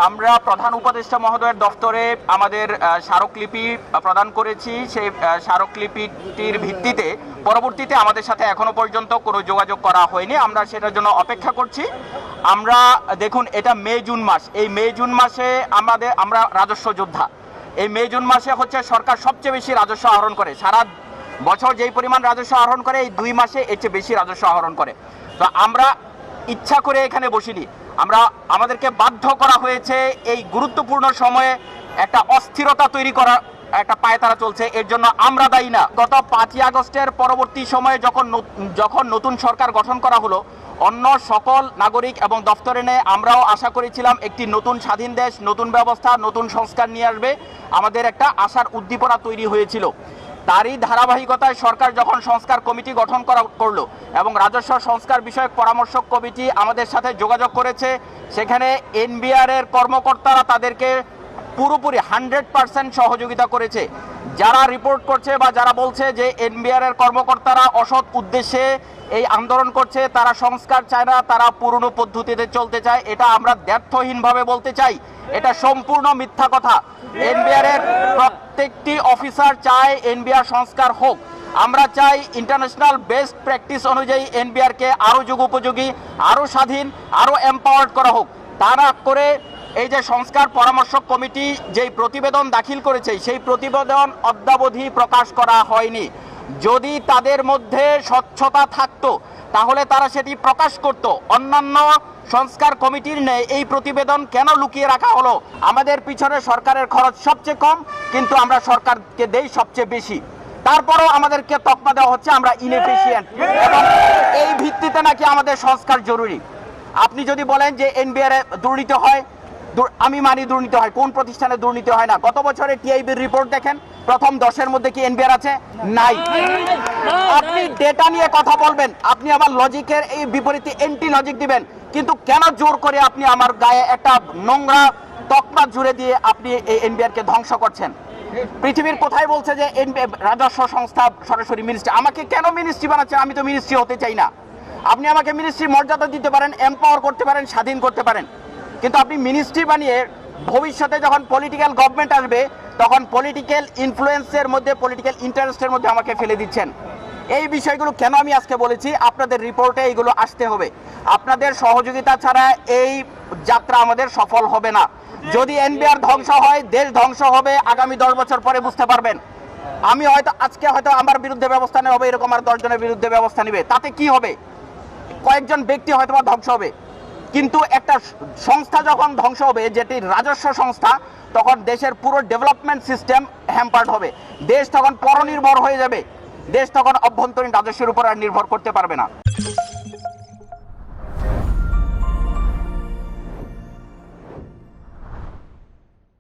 আমরা প্রধান উপদেষ্টা মহোদয়ের দফতরে আমাদের স্মারকলিপি প্রদান করেছি। সেই স্মারকলিপিটির ভিত্তিতে পরবর্তীতে আমাদের সাথে এখনো পর্যন্ত কোনো যোগাযোগ করা হয়নি। আমরা সেটার জন্য অপেক্ষা করছি। আমরা দেখুন, এটা মে জুন মাস, এই মে জুন মাসে আমরা রাজস্ব যোদ্ধা। এই মে জুন মাসে হচ্ছে সরকার সবচেয়ে বেশি রাজস্ব আহরণ করে, সারা বছর যেই পরিমাণ রাজস্ব আহরণ করে এই 2 মাসে এর চেয়ে বেশি রাজস্ব আহরণ করে। তো আমরা ইচ্ছা করে এখানে বসিনি, আমাদেরকে বাধ্য করা হয়েছে। এই গুরুত্বপূর্ণ সময়ে একটা অস্থিরতা তৈরি করা একটা পায়তারা চলছে, এর জন্য আমরা দায়ী না। গত 5ই আগস্টের পরবর্তী সময়ে যখন নতুন সরকার গঠন করা হলো, অন্য সকল নাগরিক এবং দফতরে নিয়ে আমরাও আশা করেছিলাম একটি নতুন স্বাধীন দেশ, নতুন ব্যবস্থা, নতুন সংস্কার নিয়ে আসবে। আমাদের একটা আশার উদ্দীপনা তৈরি হয়েছিল। তারই ধারাবাহিকতায় সরকার যখন সংস্কার কমিটি গঠন করলো এবং রাজস্ব সংস্কার বিষয়ক পরামর্শক কমিটি আমাদের সাথে যোগাযোগ করেছে, সেখানে এনবিআর এর কর্মকর্তারা তাদেরকে পুরোপুরি 100% সহযোগিতা করেছে। যারা রিপোর্ট করছে বা যারা বলছে যে এনবিআর এর কর্মকর্তারা অসৎ উদ্দেশ্যে এই আন্দোলন করছে, তারা সংস্কার চায় না, তারা পুরনো পদ্ধতিতে চলতে চায়, এটা আমরা দ্ব্যর্থহীনভাবে বলতে চাই। এটা সম্পূর্ণ মিথ্যা কথা। এনবিআর এর প্রত্যেকটি অফিসার চায় এনবিআর সংস্কার হোক। আমরা চাই ইন্টারন্যাশনাল বেস্ট প্র্যাকটিস অনুযায়ী এনবিআরকে আরও যুগোপযোগী, আরও স্বাধীন, আরও এম্পাওয়ার্ড করা হোক। তা না করে এই যে সংস্কার পরামর্শক কমিটি যেই প্রতিবেদন দাখিল করেছে, সেই প্রতিবেদন অদ্যাবধি প্রকাশ করা হয়নি। যদি তাদের মধ্যে স্বচ্ছতা থাকতো তাহলে তারা সেটি প্রকাশ করত। অন্যান্য সংস্কার কমিটির নেই এই প্রতিবেদন কেন লুকিয়ে রাখা হলো? আমাদের পিছনে সরকারের খরচ সবচেয়ে কম, কিন্তু আমরা সরকারকে দেই সবচেয়ে বেশি। তারপরও আমাদেরকে তকমা দেওয়া হচ্ছে আমরা ইনএফিশিয়েন্ট, এবং এই ভিত্তিতে নাকি আমাদের সংস্কার জরুরি। আপনি যদি বলেন যে এনবিআর এ দুর্নীতি হয়, আমি মানি দুর্নীতি হয়। কোন প্রতিষ্ঠানে দুর্নীতি হয় না? গত বছরে টিআইবির রিপোর্ট দেখেন, প্রথম 10-এর মধ্যে কি এনবিআর আছে? নাই। আপনি ডেটা নিয়ে কথা বলবেন, আপনি আবার লজিকের এই বিপরীতে এন্টি লজিক দিবেন, কিন্তু কেন জোর করে আপনি আমার গায়ে একটা নোংরা তকমা জুড়ে দিয়ে আপনি এই এনবিআর কে ধ্বংস করছেন? পৃথিবীর কোথায় বলছে যে রাজস্ব সংস্থা সরাসরি মিনিস্ট্রি? আমাকে কেন মিনিস্ট্রি বানাচ্ছেন? আমি তো মিনিস্ট্রি হতে চাই না। আপনি আমাকে মিনিস্ট্রি মর্যাদা দিতে পারেন, এম্পাওয়ার করতে পারেন, স্বাধীন করতে পারেন, কিন্তু আপনি মিনিস্ট্রি বানিয়ে ভবিষ্যতে যখন পলিটিক্যাল গভর্নমেন্ট আসবে তখন পলিটিক্যাল ইনফ্লুয়েন্সের মধ্যে, পলিটিক্যাল ইন্টারেস্টের মধ্যে আমাকে ফেলে দিচ্ছেন। এই বিষয়গুলো কেন আমি আজকে বলেছি, আপনাদের রিপোর্টে এইগুলো আসতে হবে। আপনাদের সহযোগিতা ছাড়া এই যাত্রা আমাদের সফল হবে না। যদি এনবিআর ধ্বংস হয়, দেশ ধ্বংস হবে। আগামী 10 বছর পরে বুঝতে পারবেন। আমি আজকে হয়তো আমার বিরুদ্ধে ব্যবস্থা নেওয়া হবে, এরকম আর 10 জনের বিরুদ্ধে ব্যবস্থা নেবে, তাতে কি হবে? কয়েকজন ব্যক্তি হয়তো ধ্বংস হবে, কিন্তু একটা সংস্থা যখন ধ্বংস হবে, যেটি রাজস্ব সংস্থা, তখন দেশের পুরো ডেভেলপমেন্ট সিস্টেম হ্যাম্পার্ড হবে। দেশ তখন পরনির্ভর হয়ে যাবে। দেশ তখন অভ্যন্তরীণ রাজস্বের উপর আর নির্ভর করতে পারবে না।